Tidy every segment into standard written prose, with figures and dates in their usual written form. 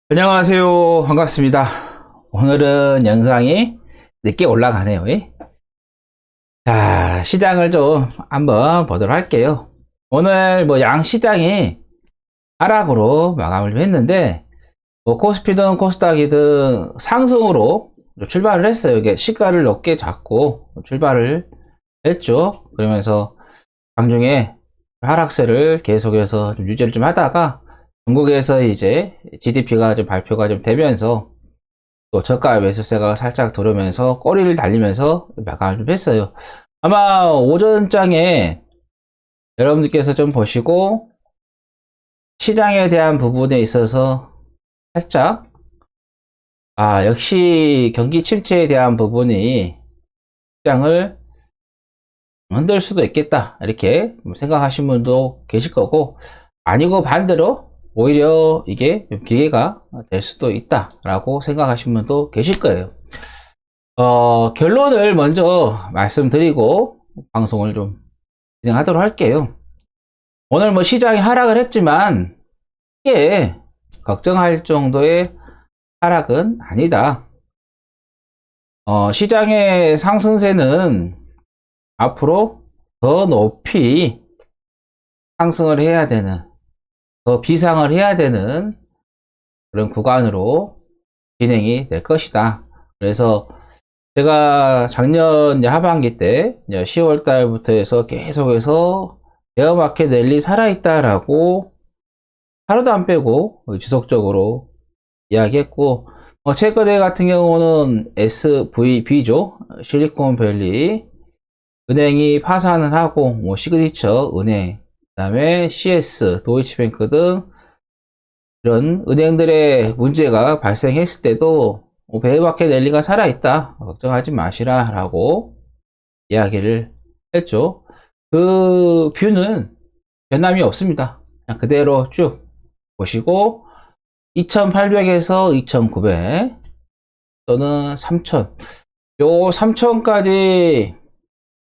안녕하세요. 반갑습니다. 오늘은 영상이 늦게 올라가네요. 자, 시장을 좀 한번 보도록 할게요. 오늘 양시장이 하락으로 마감을 했는데, 코스피든 코스닥이든 상승으로 출발을 했어요. 이게 시가를 높게 잡고 출발을 했죠. 그러면서 장중에 하락세를 계속해서 좀 유지를 좀 하다가 중국에서 이제 GDP가 좀 발표가 좀 되면서 또 저가 매수세가 살짝 들어오면서 꼬리를 달리면서 마감을 좀 했어요. 아마 오전장에 여러분들께서 좀 보시고 시장에 대한 부분에 있어서 살짝 역시 경기 침체에 대한 부분이 시장을 흔들 수도 있겠다 이렇게 생각하시는 분도 계실 거고, 아니고 반대로 오히려 이게 기회가 될 수도 있다 라고 생각하시는 분도 계실 거예요. 결론을 먼저 말씀드리고 방송을 좀 진행하도록 할게요. 오늘 시장이 하락을 했지만 이게 걱정할 정도의 하락은 아니다. 시장의 상승세는 앞으로 더 높이 상승을 해야 되는, 더 비상을 해야 되는 그런 구간으로 진행이 될 것이다. 그래서 제가 작년 하반기 때 10월 달부터 해서 계속해서 베어마켓 랠리 살아있다라고 하루도 안 빼고 지속적으로 이야기했고, 최근에 같은 경우는 SVB죠. 실리콘밸리 은행이 파산을 하고 시그니처 은행, 그 다음에 CS, 도이치뱅크 등 이런 은행들의 문제가 발생했을 때도 베어마켓 랠리가 살아있다, 걱정하지 마시라 라고 이야기를 했죠. 그 뷰는 변함이 없습니다. 그냥 그대로 쭉 보시고 2800에서 2900 또는 3000, 요 3000까지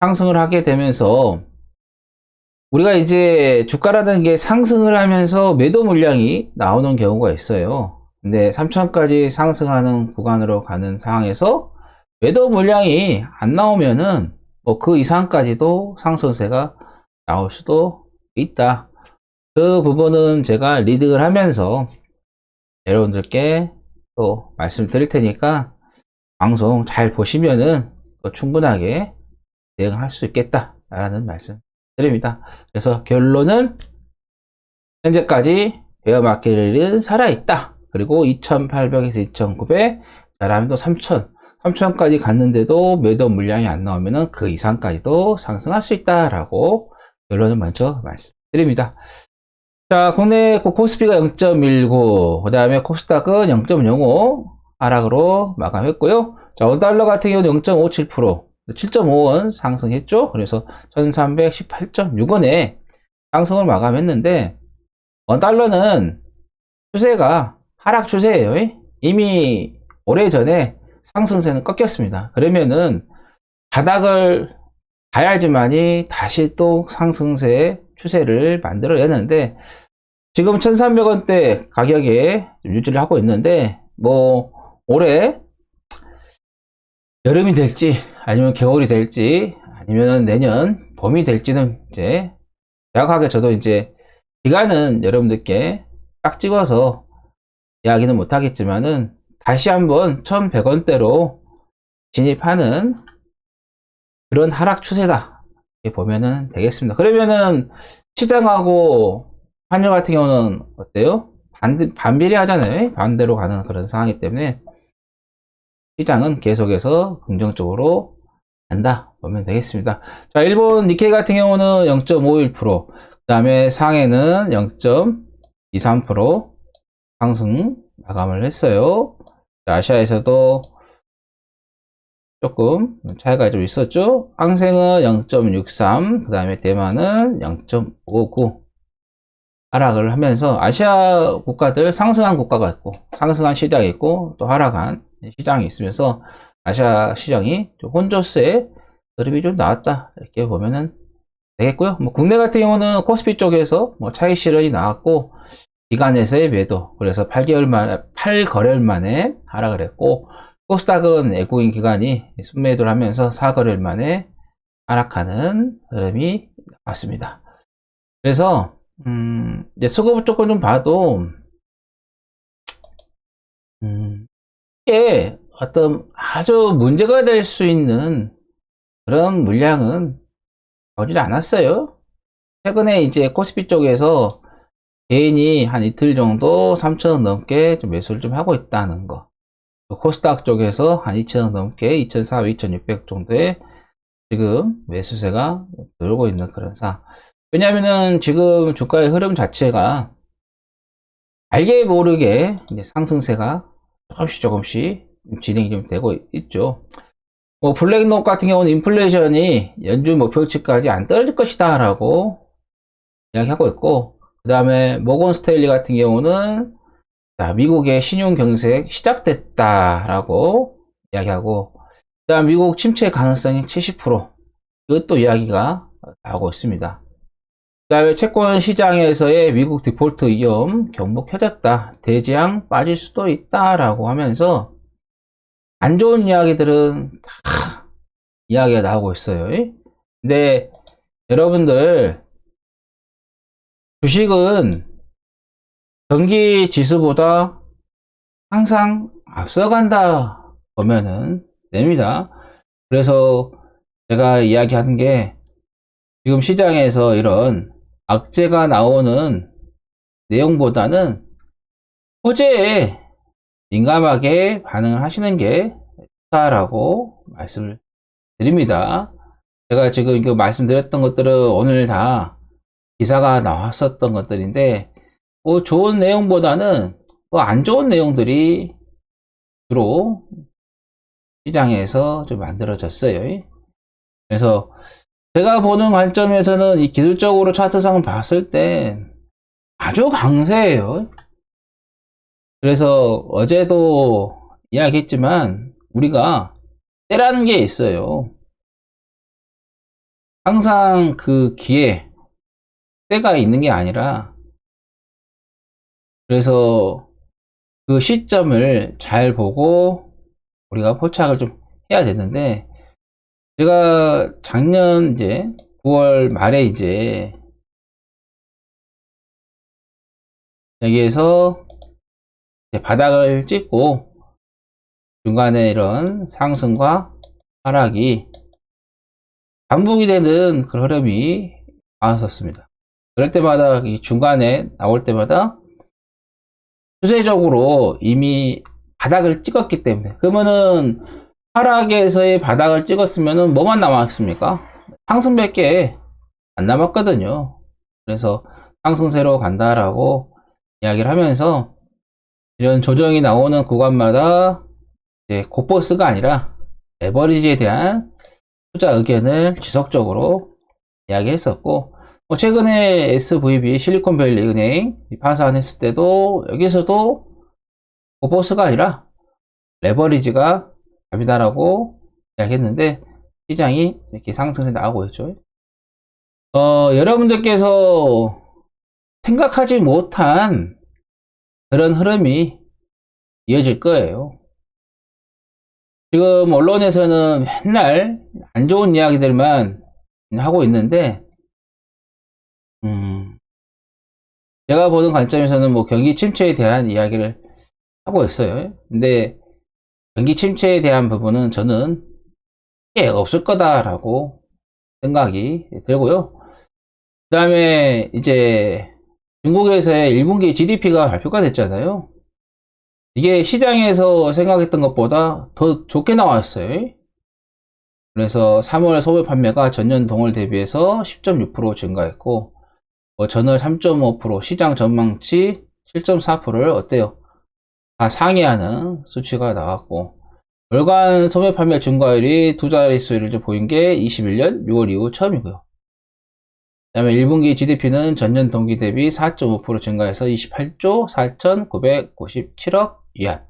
상승을 하게 되면서 우리가 이제 주가라는 게 상승을 하면서 매도 물량이 나오는 경우가 있어요. 근데 3000까지 상승하는 구간으로 가는 상황에서 매도 물량이 안 나오면은 그 이상까지도 상승세가 나올 수도 있다. 그 부분은 제가 리딩을 하면서 여러분들께 또 말씀드릴 테니까 방송 잘 보시면은 충분하게 대응할 수 있겠다 라는 말씀 드립니다. 그래서 결론은 현재까지 베어마켓은 살아있다. 그리고 2800에서 2900 잘하면 또 3000까지 갔는데도 매도 물량이 안 나오면 그 이상까지도 상승할 수 있다 라고 결론을 먼저 말씀드립니다. 자, 국내 코스피가 0.19, 그 다음에 코스닥은 0.05 하락으로 마감했고요. 자, 원달러 같은 경우는 0.57%, 7.5원 상승했죠. 그래서 1318.6원에 상승을 마감했는데, 원달러는 추세가 하락 추세예요. 이미 오래전에 상승세는 꺾였습니다. 그러면은 바닥을 봐야지만이 다시 또 상승세 추세를 만들어내는데, 지금 1300원대 가격에 유지를 하고 있는데, 올해 여름이 될지 아니면 겨울이 될지 아니면 내년 봄이 될지는 이제 정확하게 저도 이제 기간은 여러분들께 딱 찍어서 이야기는 못하겠지만은 다시 한번 1100원대로 진입하는 그런 하락 추세다 이렇게 보면은 되겠습니다. 그러면은 시장하고 환율 같은 경우는 어때요? 반비례 하잖아요. 반대로 가는 그런 상황이기 때문에 시장은 계속해서 긍정적으로 간다 보면 되겠습니다. 자, 일본 니케이 같은 경우는 0.51%, 그 다음에 상해는 0.23% 상승 마감을 했어요. 자, 아시아에서도 조금 차이가 좀 있었죠. 항생은 0.63, 그 다음에 대만은 0.59 하락을 하면서 아시아 국가들 상승한 국가가 있고 상승한 시장이 있고 또 하락한 시장이 있으면서 아시아 시장이 좀 혼조세 그림이 좀 나왔다 이렇게 보면은 되겠고요. 국내 같은 경우는 코스피 쪽에서 차익 실현이 나왔고 기관에서의 매도. 그래서 8거래일 만에 하락을 했고, 코스닥은 외국인 기관이 순매도를 하면서 4거래일 만에 하락하는 흐름이 나왔습니다. 그래서, 이제 수급 조건 좀 봐도, 이게 어떤 아주 문제가 될 수 있는 그런 물량은 나오질 않았어요. 최근에 이제 코스피 쪽에서 개인이 한 이틀 정도 3,000원 넘게 좀 매수를 좀 하고 있다는 거. 코스닥 쪽에서 한 2,000원 넘게 2,400, 2,600 정도의 지금 매수세가 돌고 있는 그런 상황. 왜냐면은 지금 주가의 흐름 자체가 알게 모르게 이제 상승세가 조금씩 진행이 좀 되고 있죠. 뭐 블랙록 같은 경우는 인플레이션이 연준 목표치까지 안 떨어질 것이다 라고 이야기하고 있고, 그 다음에 모건 스테일리 같은 경우는 미국의 신용 경색 시작됐다 라고 이야기하고, 그 다음 미국 침체 가능성이 70% 이것도 이야기가 나오고 있습니다. 그 다음에 채권 시장에서의 미국 디폴트 위험 경보켜졌다, 대지양 빠질 수도 있다 라고 하면서 안 좋은 이야기들은 다 이야기가 나오고 있어요. 근데 여러분들, 주식은 경기 지수보다 항상 앞서간다 보면은 됩니다. 그래서 제가 이야기하는 게, 지금 시장에서 이런 악재가 나오는 내용보다는 호재에 민감하게 반응을 하시는 게 좋다라고 말씀을 드립니다. 제가 지금 이거 말씀드렸던 것들은 오늘 다 기사가 나왔었던 것들인데, 뭐 좋은 내용보다는 안 좋은 내용들이 주로 시장에서 좀 만들어졌어요. 그래서 제가 보는 관점에서는 이 기술적으로 차트상 봤을 때 아주 강세예요. 그래서 어제도 이야기했지만 우리가 때라는 게 있어요. 항상 그 기회, 때가 있는 게 아니라, 그래서 그 시점을 잘 보고 우리가 포착을 좀 해야 되는데, 제가 작년 이제 9월 말에 이제 여기에서 바닥을 찍고 중간에 이런 상승과 하락이 반복이 되는 그런 흐름이 나왔었습니다. 그럴 때마다 이 중간에 나올 때마다 추세적으로 이미 바닥을 찍었기 때문에, 그러면은 하락에서의 바닥을 찍었으면은 뭐만 남았습니까? 상승밖에 안 남았거든요. 그래서 상승세로 간다라고 이야기를 하면서, 이런 조정이 나오는 구간마다 이제 고버스가 아니라 레버리지에 대한 투자 의견을 지속적으로 이야기했었고, 최근에 SVB 실리콘밸리 은행 파산했을 때도 여기서도 고버스가 아니라 레버리지가 답이다라고 이야기했는데, 시장이 이렇게 상승세 나오고 있죠. 여러분들께서 생각하지 못한 그런 흐름이 이어질 거예요. 지금 언론에서는 맨날 안 좋은 이야기들만 하고 있는데, 제가 보는 관점에서는 뭐 경기 침체에 대한 이야기를 하고 있어요. 근데 경기 침체에 대한 부분은 저는 없을 거다라고 생각이 들고요. 그 다음에 이제 중국에서의 1분기 GDP가 발표가 됐잖아요. 이게 시장에서 생각했던 것보다 더 좋게 나왔어요. 그래서 3월 소매 판매가 전년 동월 대비해서 10.6% 증가했고, 전월 3.5%, 시장 전망치 7.4%를 어때요? 다 상회하는 수치가 나왔고, 월간 소매 판매 증가율이 두 자릿수를 좀 보인 게 21년 6월 이후 처음이고요. 그 다음에 1분기 GDP는 전년 동기 대비 4.5% 증가해서 28조 4,997억 위안,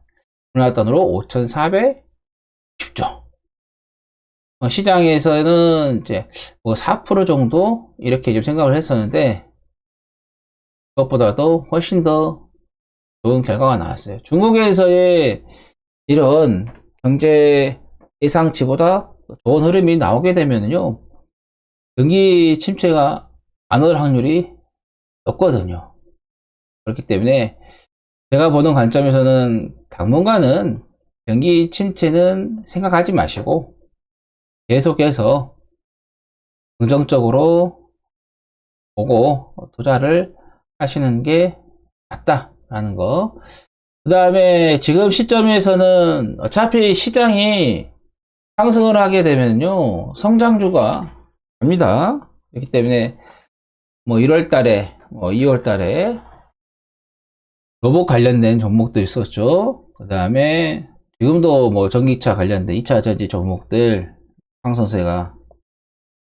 우리나라 돈으로 5,410조. 시장에서는 이제 뭐 4% 정도 이렇게 좀 생각을 했었는데, 그것보다도 훨씬 더 좋은 결과가 나왔어요. 중국에서의 이런 경제 예상치보다 좋은 흐름이 나오게 되면요, 경기 침체가 안 올 확률이 높거든요. 그렇기 때문에 제가 보는 관점에서는 당분간은 경기 침체는 생각하지 마시고 계속해서 긍정적으로 보고 투자를 하시는 게 맞다라는 거. 그 다음에 지금 시점에서는 어차피 시장이 상승을 하게 되면요, 성장주가 갑니다. 그렇기 때문에 뭐 1월 달에, 뭐 2월 달에 로봇 관련된 종목도 있었죠. 그 다음에 지금도 뭐 전기차 관련된 2차 전지 종목들 상승세가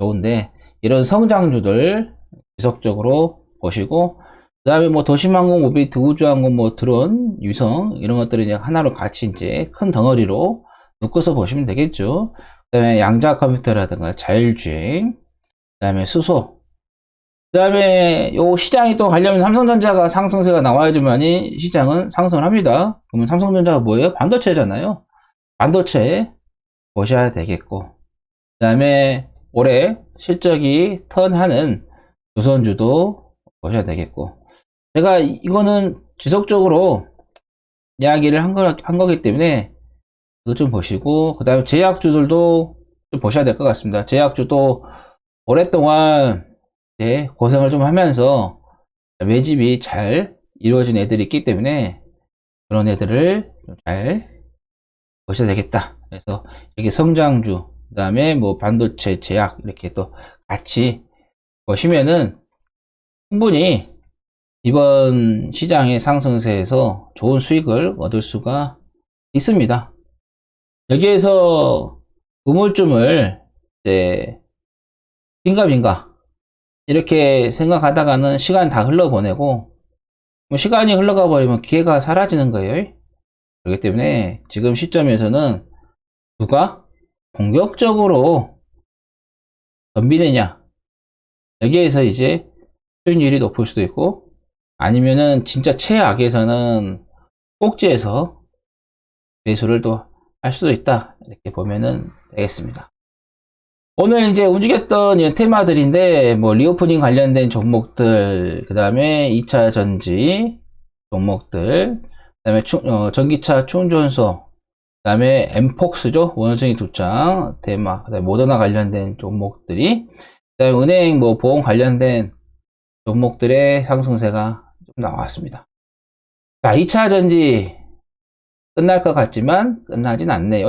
좋은데, 이런 성장주들 지속적으로 보시고, 그 다음에 뭐 도심항공, 모빌리티, 우주항공, 뭐 드론, 위성 이런 것들을 이제 하나로 같이 이제 큰 덩어리로 묶어서 보시면 되겠죠. 그 다음에 양자 컴퓨터라든가 자율주행, 그 다음에 수소, 그 다음에 요 시장이 또 가려면 삼성전자가 상승세가 나와야지만이 시장은 상승을 합니다. 그러면 삼성전자가 뭐예요? 반도체잖아요. 반도체 보셔야 되겠고, 그 다음에 올해 실적이 턴하는 조선주도 보셔야 되겠고, 제가 이거는 지속적으로 이야기를 한 거기 때문에 이거 좀 보시고, 그 다음에 제약주들도 좀 보셔야 될 것 같습니다. 제약주도 오랫동안 고생을 좀 하면서 매집이 잘 이루어진 애들이 있기 때문에 그런 애들을 잘 보셔야 되겠다. 그래서 이렇게 성장주, 그 다음에 뭐 반도체, 제약 이렇게 또 같이 보시면은 충분히 이번 시장의 상승세에서 좋은 수익을 얻을 수가 있습니다. 여기에서 우물쭈물 이제 긴가민가 이렇게 생각하다가는 시간 다 흘러보내고, 뭐 시간이 흘러가 버리면 기회가 사라지는 거예요. 그렇기 때문에 지금 시점에서는 누가 공격적으로 덤비느냐, 여기에서 이제 수익률이 높을 수도 있고, 아니면은 진짜 최악에서는 꼭지에서 매수를 또 할 수도 있다, 이렇게 보면은 되겠습니다. 오늘 이제 움직였던 이런 테마들인데, 뭐 리오프닝 관련된 종목들, 그 다음에 2차 전지 종목들, 그 다음에 전기차 충전소, 그 다음에 엠폭스죠, 원숭이 두장 테마, 그 다음에 모더나 관련된 종목들이, 그 다음에 은행 뭐 보험 관련된 종목들의 상승세가 좀 나왔습니다. 자, 2차 전지 끝날 것 같지만 끝나진 않네요.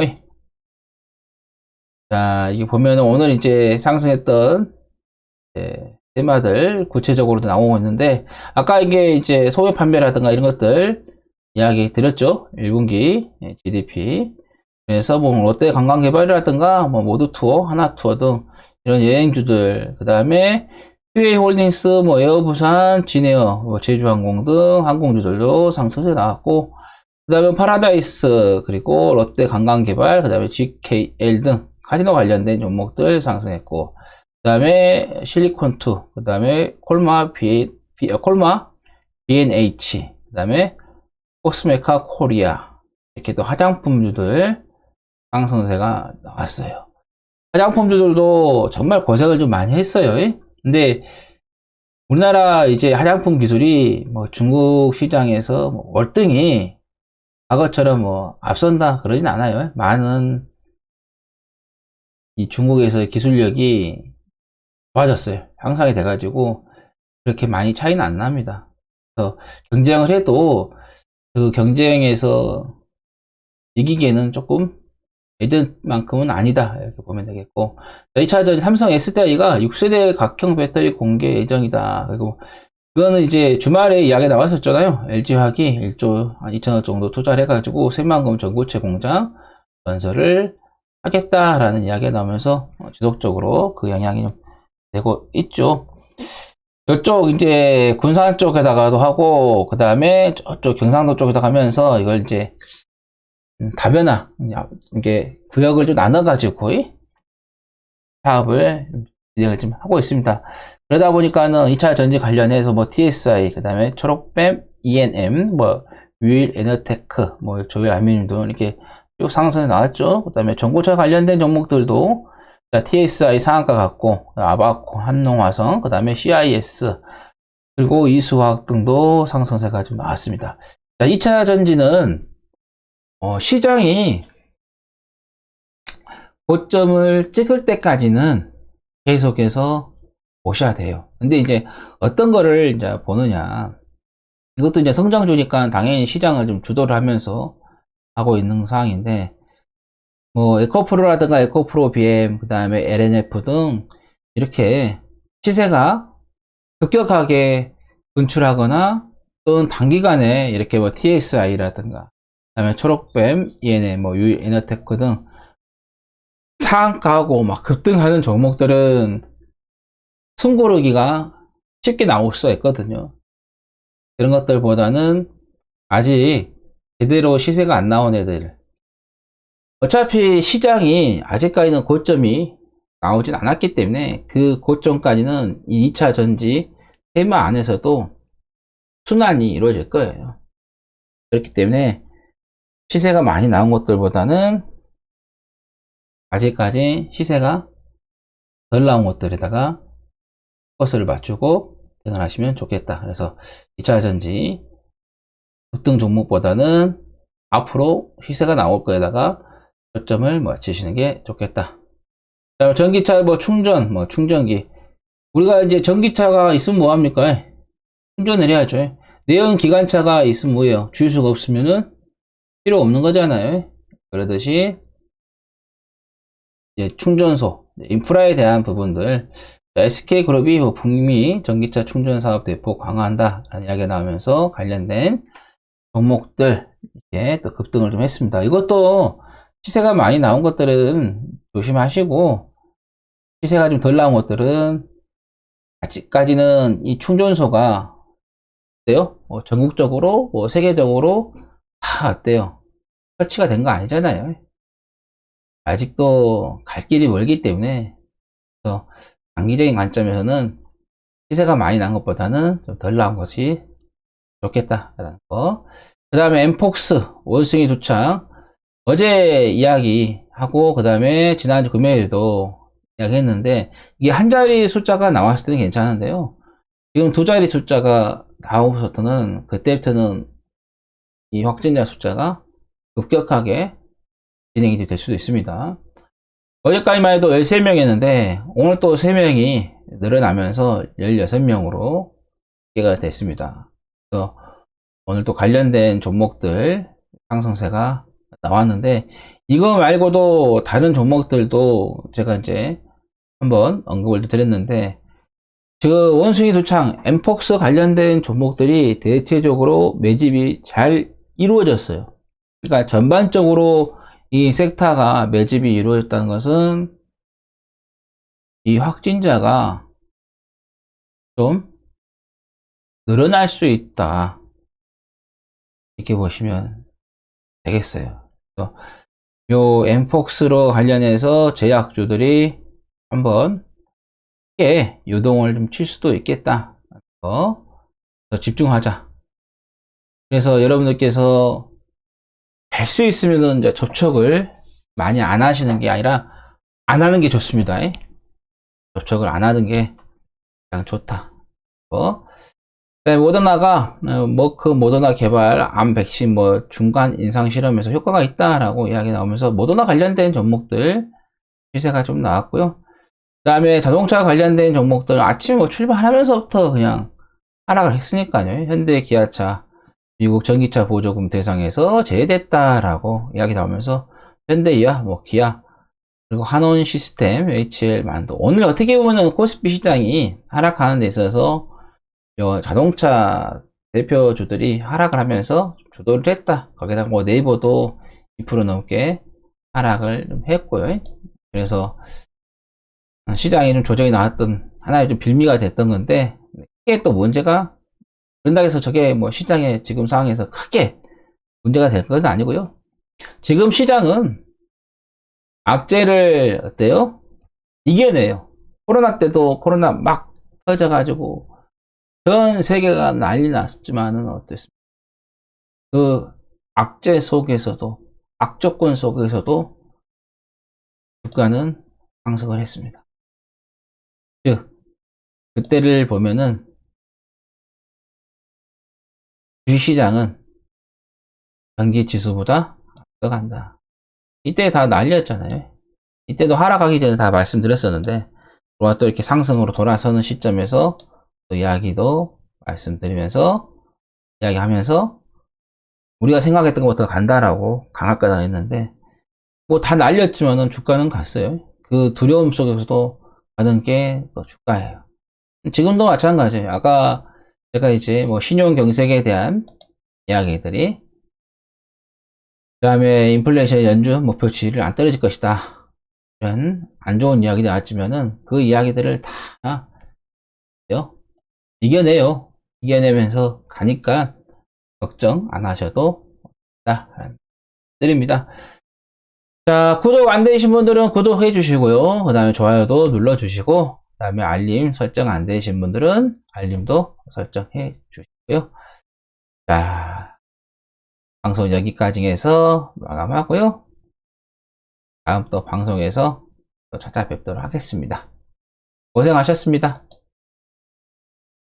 자, 이게 보면은 오늘 이제 상승했던 테마들 구체적으로도 나오고 있는데, 아까 이게 이제 소매 판매라든가 이런 것들 이야기 드렸죠. 1분기 GDP. 그래서 뭐 롯데 관광개발이라든가 뭐 모두투어, 하나투어 등 이런 여행주들, 그 다음에 티웨이홀딩스, 뭐 에어부산, 진에어, 뭐 제주항공 등 항공주들도 상승세 나왔고, 그 다음에 파라다이스, 그리고 롯데 관광개발, 그 다음에 GKL 등 카지노 관련된 종목들 상승했고, 그 다음에 실리콘2, 그 다음에 콜마 B&H, 그 다음에 코스메카 코리아, 이렇게 또 화장품주들 상승세가 나왔어요. 화장품주들도 정말 고생을 좀 많이 했어요. 근데 우리나라 이제 화장품 기술이 뭐 중국 시장에서 뭐 월등히 과거처럼 뭐 앞선다 그러진 않아요. 많은 이 중국에서의 기술력이 좋아졌어요. 향상이 돼가지고 그렇게 많이 차이는 안 납니다. 그래서 경쟁을 해도 그 경쟁에서 이기기에는 조금 예전만큼은 아니다, 이렇게 보면 되겠고, 2차전 삼성 S대이가 6세대 각형 배터리 공개 예정이다. 그리고 그거는 이제 주말에 이야기 나왔었잖아요. LG화학이 1조 한 2천억 정도 투자를 해가지고 새만금 전고체 공장 건설을 하겠다라는 이야기가 나오면서 지속적으로 그 영향이 좀 되고 있죠. 이쪽 이제 군산 쪽에다가도 하고, 그 다음에 저쪽 경상도 쪽에다 가면서 이걸 이제 다변화, 이게 구역을 좀 나눠가지고 사업을 진행을 좀 하고 있습니다. 그러다 보니까는 2차 전지 관련해서 뭐 TSI, 그 다음에 초록뱀, ENM, 뭐 유일 에너테크, 뭐 조일 아미늄도 이렇게 쭉 상승해 나왔죠. 그 다음에 전고체 관련된 종목들도 TSI 상한가 같고, 아바코, 한농화성, 그 다음에 CIS, 그리고 이수화학 등도 상승세가 좀 나왔습니다. 자, 2차 전지는 시장이 고점을 찍을 때까지는 계속해서 보셔야 돼요. 근데 이제 어떤 거를 이제 보느냐. 이것도 이제 성장주니까 당연히 시장을 좀 주도를 하면서 하고 있는 상황인데, 뭐, 에코프로라든가 에코프로 BM, 그 다음에 LNF 등 이렇게 시세가 급격하게 분출하거나 또는 단기간에 이렇게 뭐 TSI라든가, 그 다음에 초록뱀, ENM, 뭐 유일 에너테크 등 상한가하고 막 급등하는 종목들은 숨고르기가 쉽게 나올 수가 있거든요. 그런 것들보다는 아직 제대로 시세가 안 나온 애들, 어차피 시장이 아직까지는 고점이 나오진 않았기 때문에 그 고점까지는 이 2차 전지 테마 안에서도 순환이 이루어질 거예요. 그렇기 때문에 시세가 많이 나온 것들보다는 아직까지 시세가 덜 나온 것들에다가 포커스를 맞추고 대응하시면 좋겠다. 그래서 2차 전지 급등 종목보다는 앞으로 시세가 나올 거에다가 초점을 맞추시는 게 좋겠다. 전기차 뭐 충전, 뭐 충전기. 우리가 이제 전기차가 있으면 뭐합니까? 충전을 해야죠. 내연 기관차가 있으면 뭐예요? 주유소가 없으면은 필요 없는 거잖아요. 그러듯이 이제 충전소, 인프라에 대한 부분들, SK그룹이 뭐 북미 전기차 충전 사업 대폭 강화한다 라는 이야기가 나오면서 관련된 종목들 이렇게 또 급등을 좀 했습니다. 이것도 시세가 많이 나온 것들은 조심하시고, 시세가 좀 덜 나온 것들은 아직까지는 이 충전소가 어때요? 전국적으로, 뭐 세계적으로 다 어때요? 설치가 된 거 아니잖아요. 아직도 갈 길이 멀기 때문에, 그래서 장기적인 관점에서는 시세가 많이 난 것보다는 좀 덜 나온 것이 좋겠다라는 거. 그 다음에 엠폭스 원숭이 두창 어제 이야기하고 그 다음에 지난주 금요일에도 이야기했는데, 이게 한 자리 숫자가 나왔을 때는 괜찮은데요, 지금 두 자리 숫자가 나오고서부터는 그때부터는 이 확진자 숫자가 급격하게 진행이 될 수도 있습니다. 어제까지만 해도 13명이었는데 오늘 또 3명이 늘어나면서 16명으로 집계가 됐습니다. 그래서 오늘 또 관련된 종목들 상승세가 나왔는데, 이거 말고도 다른 종목들도 제가 이제 한번 언급을 드렸는데, 그 원숭이 두창, 엠폭스 관련된 종목들이 대체적으로 매집이 잘 이루어졌어요. 그러니까 전반적으로 이 섹터가 매집이 이루어졌다는 것은 이 확진자가 좀 늘어날 수 있다, 이렇게 보시면 되겠어요. 그래서 요 엠폭스로 관련해서 제약주들이 한번 크게 요동을 좀 칠 수도 있겠다. 더 집중하자. 그래서 여러분들께서 될 수 있으면 이제 접촉을 많이 안 하시는 게 아니라 안 하는 게 좋습니다. 접촉을 안 하는 게 가장 좋다. 모더나가 머크 모더나 개발 암 백신 뭐 중간 임상 실험에서 효과가 있다라고 이야기 나오면서 모더나 관련된 종목들 시세가 좀 나왔고요. 그 다음에 자동차 관련된 종목들 아침에 뭐 출발하면서부터 그냥 하락을 했으니까요. 현대 기아차 미국 전기차 보조금 대상에서 제외됐다라고 이야기 나오면서 현대이야, 뭐 기아, 그리고 한온 시스템, HL 만도. 오늘 어떻게 보면 코스피 시장이 하락하는 데 있어서 자동차 대표주들이 하락을 하면서 주도를 했다. 거기다 뭐 네이버도 2% 넘게 하락을 좀 했고요. 그래서 시장이 좀 조정이 나왔던 하나의 좀 빌미가 됐던 건데, 크게 또 문제가 그런다고 해서 저게 뭐 시장의 지금 상황에서 크게 문제가 될 것은 아니고요. 지금 시장은 악재를 어때요? 이겨내요. 코로나 때도 코로나 막 터져가지고 전 세계가 난리 났지만은 어땠습니까? 그 악재 속에서도, 악조건 속에서도 주가는 상승을 했습니다. 즉, 그때를 보면은 주식시장은 경기 지수보다 앞서간다. 이때 다 난리였잖아요. 이때도 하락하기 전에 다 말씀드렸었는데, 또 이렇게 상승으로 돌아서는 시점에서 또 이야기도 말씀드리면서, 이야기하면서, 우리가 생각했던 것보다 간다라고 강압가다 했는데, 뭐 다 날렸지만은 주가는 갔어요. 그 두려움 속에서도 가는 게 또 주가예요. 지금도 마찬가지예요. 아까 제가 이제 뭐 신용 경색에 대한 이야기들이, 그 다음에 인플레이션 연준 목표치를 안 떨어질 것이다. 이런 안 좋은 이야기 나왔지만은 그 이야기들을 다 이겨내요. 이겨내면서 가니까 걱정 안 하셔도 다 드립니다. 자, 구독 안 되신 분들은 구독해 주시고요. 그 다음에 좋아요도 눌러 주시고, 그 다음에 알림 설정 안 되신 분들은 알림도 설정해 주시고요. 자, 방송 여기까지 해서 마감하고요. 다음 또 방송에서 또 찾아뵙도록 하겠습니다. 고생하셨습니다.